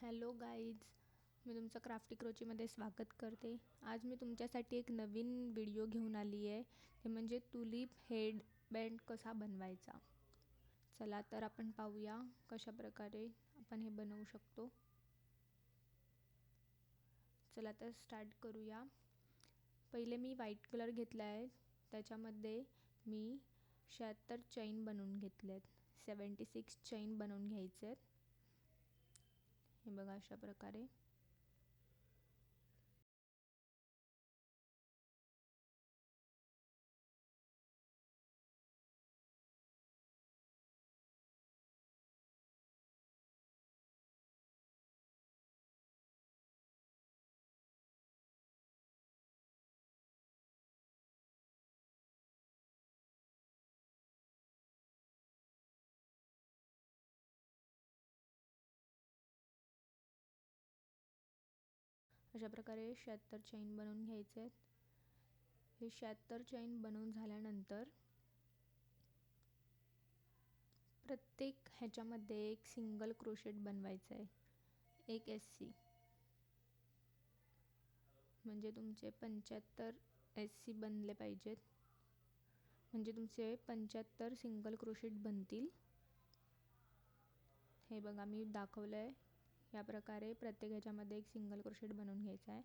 Hello guys, मी तुमचं crafty क्रोचीमध्ये स्वागत करते. आज मी तुमच्यासाठी एक नवीन व्हिडिओ घेऊन आली आहे. ते म्हणजे तुलिप हेड बँड कसा बनवायचा. चला तर आपण पाहूया कशा प्रकारे आपण हे बनवू शकतो. चला तर स्टार्ट करूया. पहिले मी व्हाईट कलर घेतला आहे. त्याच्यामध्ये मी 76 चैन बनवून घेतलेत. 76 चैन बनवून घ्यायचे आहेत. हे बघा अशा प्रकारे. अशा प्रकारे 76 चैन बनवून घ्यायचे आहेत. हे 76 चैन बनवून झाल्यानंतर प्रत्येक ह्याच्यामध्ये एक सिंगल क्रोशेट बनवायचं आहे. एक SC म्हणजे तुमचे 75 SC बनले पाहिजेत. म्हणजे तुमचे 75 सिंगल क्रोशेट बनतील. हे बघा मी दाखवलं आहे. या प्रकारे प्रत्येक ह्याच्यामध्ये एक सिंगल क्रोशेट बनवून घ्यायचा आहे.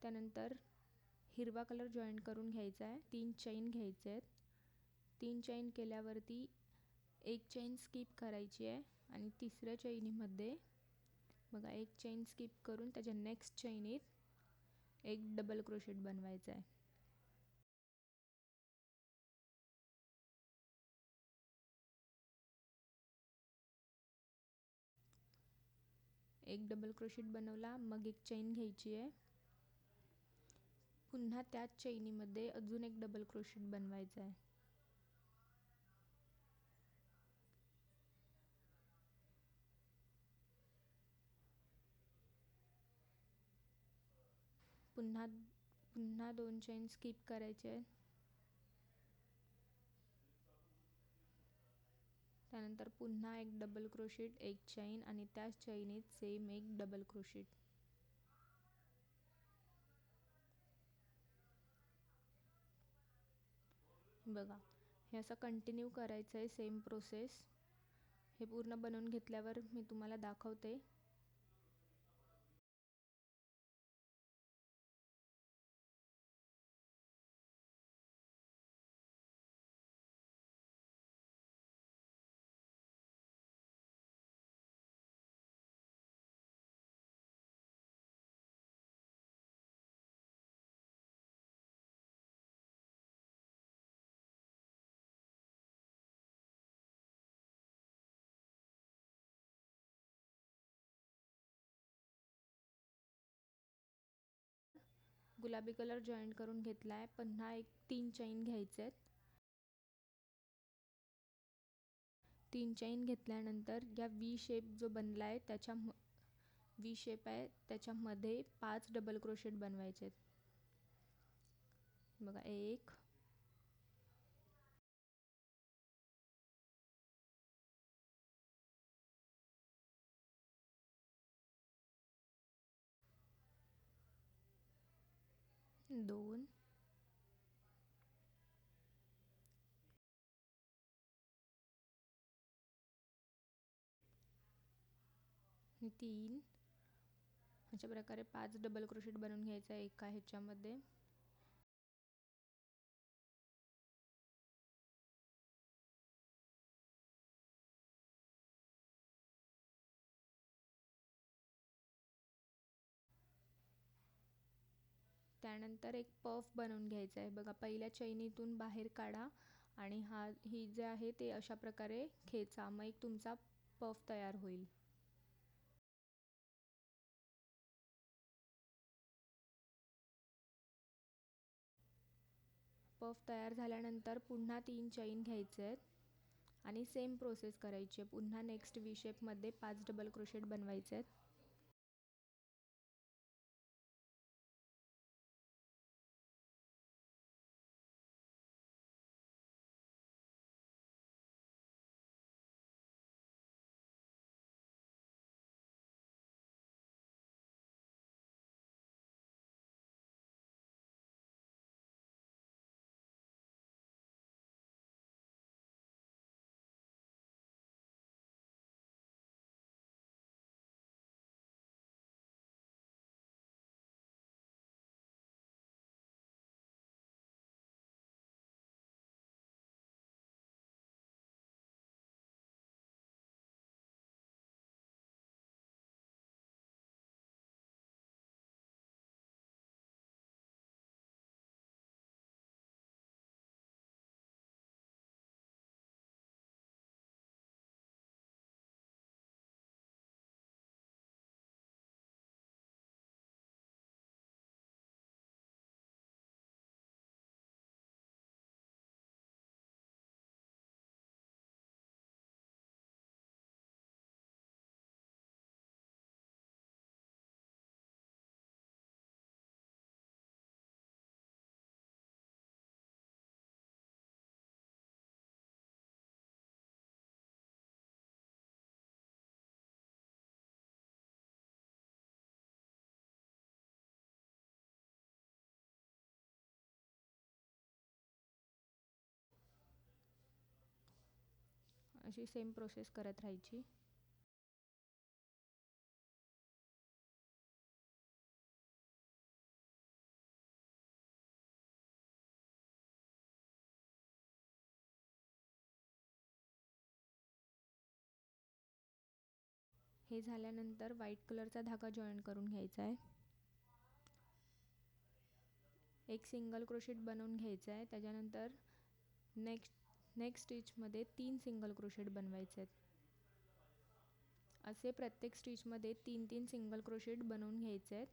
त्यानंतर हिरवा कलर जॉईन करून घ्यायचा आहे. 3 चैन घ्यायचे आहेत. 3 चैन केल्यावरती एक चैन स्किप करायची आहे आणि तिसऱ्या चैनीमध्ये बघा एक चैन स्किप करून त्याच्या नेक्स्ट चैनीत एक डबल क्रोशेट बनवायचा आहे. एक डबल क्रोशेट बनवला, मग एक चैन घ्यायची आहे. पुन्हा त्याच चैनीमध्ये अजून एक डबल क्रोशेट बनवायचा आहे. पुन्हा 2 चैन स्किप करायचे आहेत. त्यानंतर पुन्हा एक डबल क्रोशेट, एक चैन आणि त्याच चैनीत सेम एक डबल क्रोशेट. बघा हे असं कंटिन्यू करायचं आहे. Same process. हे पूर्ण बनवून घेतल्यावर मी तुम्हाला दाखवते. गुलाबी कलर जॉईन करून घेतला आहे. पुन्हा एक 3 चैन घ्यायचे आहेत. 3 चैन घेतल्यानंतर या V शेप जो बनला आहे त्याच्या V शेप आहे त्याच्यामध्ये 5 डबल क्रोशेट बनवायचे आहेत. बघा 1 2 3 अशा प्रकारे 5 डबल क्रोशेट बनवून घ्यायचा आहे एका ह्याच्यामध्ये. त्यानंतर एक पफ बनवून घ्यायचा आहे बघा. पहिल्या चैनीतून बाहेर काढा आणि ही जे आहे ते अशा प्रकारे खेचा, मग एक तुमचा पफ तयार होईल. पफ तयार झाल्यानंतर पुन्हा 3 चैन घ्यायचे आहेत आणि सेम प्रोसेस करायची आहे. पुन्हा नेक्स्ट व्ही शेपमध्ये 5 डबल क्रोशेट बनवायचे आहेत. अशी सेम प्रोसेस करत राहायची. हे झाल्यानंतर व्हाईट कलरचा धागा जॉईन करून घ्यायचा आहे. एक सिंगल क्रोशेट बनवून घ्यायचा आहे. त्याच्यानंतर नेक्स्ट स्टिचमध्ये 3 सिंगल क्रोशेट बनवायचे आहेत. असे प्रत्येक स्टिचमध्ये 3 सिंगल क्रोशेट बनवून घ्यायचे आहेत.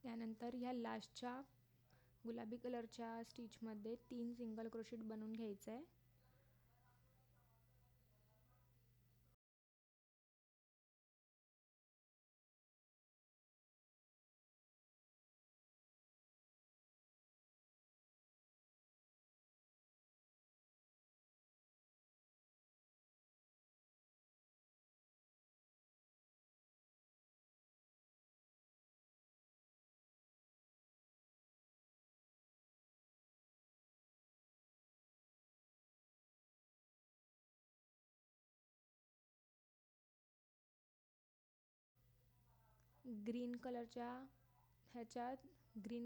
त्यानंतर ह्या लास्टच्या गुलाबी कलरच्या स्टिचमध्ये 3 सिंगल क्रोशेट बनवून घ्यायचं आहे. ग्रीन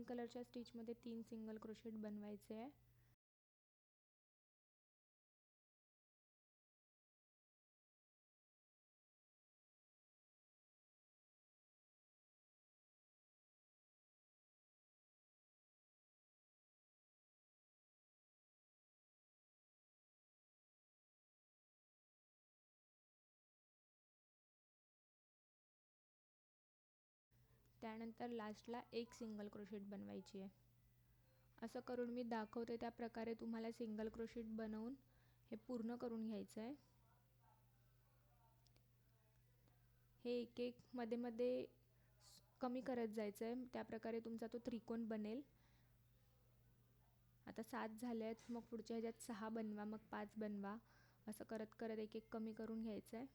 कलरच्या स्टिचमध्ये 3 सिंगल क्रोशेट बनवायचे आहे. त्यानंतर लास्टला एक सिंगल क्रोशेट बनवायची आहे. असं करून मी दाखवते त्या प्रकारे तुम्हाला सिंगल क्रोशेट बनवून हे पूर्ण करून घ्यायचं आहे. हे एक एक मध्ये मध्ये कमी करत जायचं आहे, त्याप्रकारे तुमचा तो त्रिकोण बनेल. आता 7 झाले आहेत, मग पुढच्या ह्याच्यात 6 बनवा, मग 5 बनवा, असं करत करत एक एक कमी करून घ्यायचं आहे.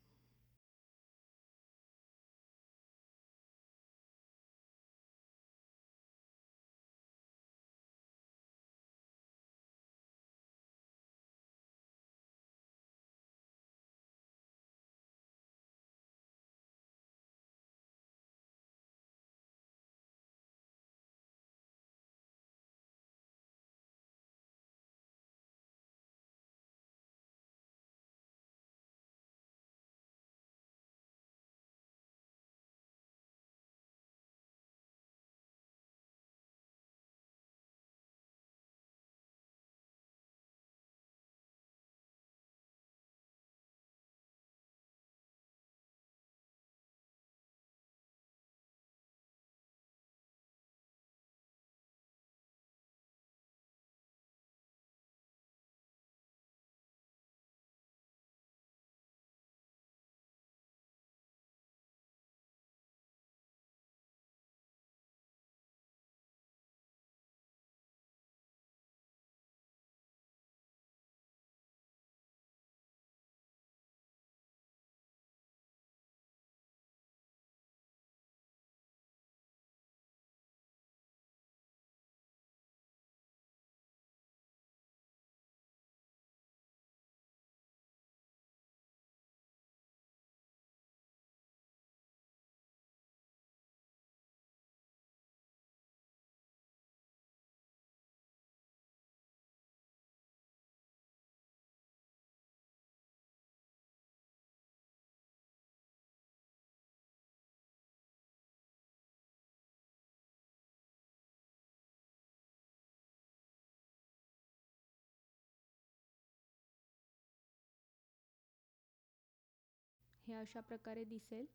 हे अशा प्रकारे दिसेल.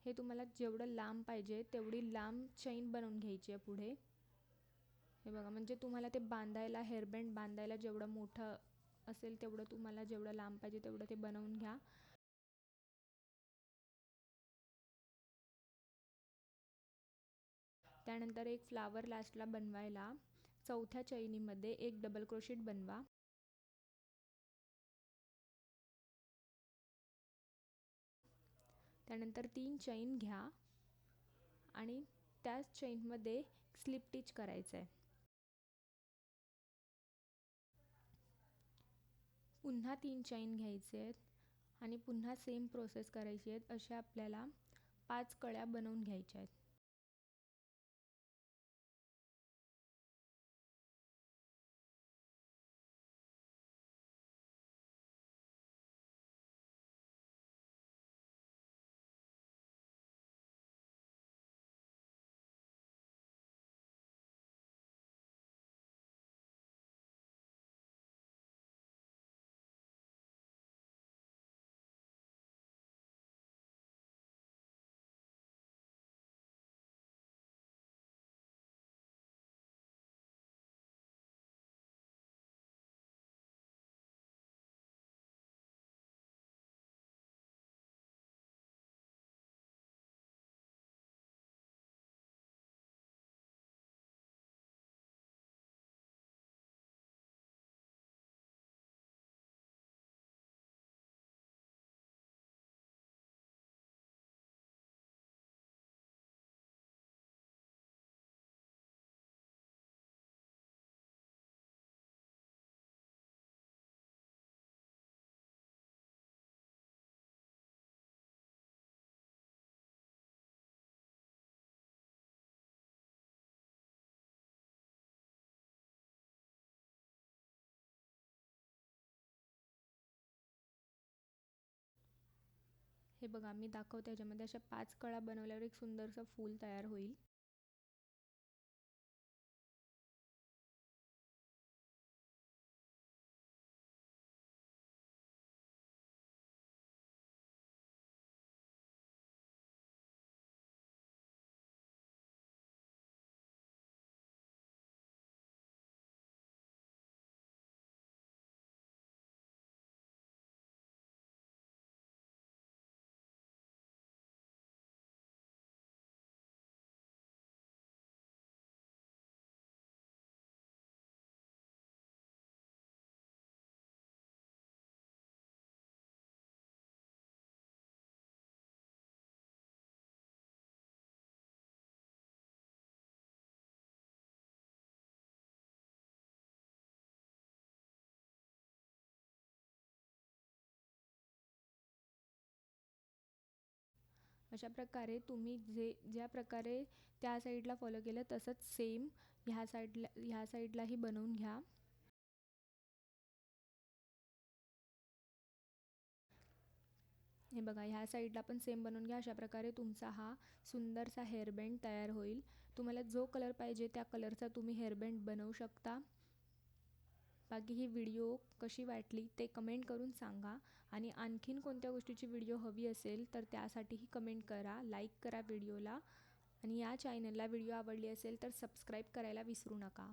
हे तुम्हाला जेवढं लांब पाहिजे तेवढी लांब चैन बनवून घ्यायची आहे पुढे. हे बघा, म्हणजे तुम्हाला ते बांधायला, हेअरबँड बांधायला जेवढं मोठं असेल तेवढं तुम्हाला जेवढं लांब पाहिजे तेवढं ते बनवून घ्या. त्यानंतर एक फ्लावर लास्टला बनवायला चौथ्या चैनीमध्ये एक डबल क्रोशेट बनवा. त्यानंतर 3 चैन घ्या आणि त्याच चैनमध्ये स्लिप टिच करायचं आहे. पुन्हा 3 चैन घ्यायचे आहेत आणि पुन्हा सेम प्रोसेस करायची आहेत. अशा आपल्याला 5 कळ्या बनवून घ्यायच्या आहेत. हे बघा, मी दाखवते ह्याच्यामध्ये अशा 5 कळा बनवल्यावर एक सुंदरसं फूल तयार होईल. अशा प्रकारे तुम्ही ज्या प्रकारे त्या साईडला फॉलो केलं तसंच सेम ह्या साईडलाही बनवून घ्या. हे बघा, ह्या साईडला पण सेम बनवून घ्या. अशा प्रकारे तुमचा हा सुंदरसा हेअरबँड तयार होईल. तुम्हाला जो कलर पाहिजे त्या कलरचा तुम्ही हेअरबँड बनवू शकता. बाकी ही व्हिडिओ कशी वाटली ते कमेंट करून सांगा. आणि आणखीन कोणत्या गोष्टीची व्हिडिओ हवी असेल तर त्यासाठीही कमेंट करा. लाईक करा व्हिडिओला. आणि या चॅनलला व्हिडिओ आवडली असेल तर सबस्क्राईब करायला विसरू नका.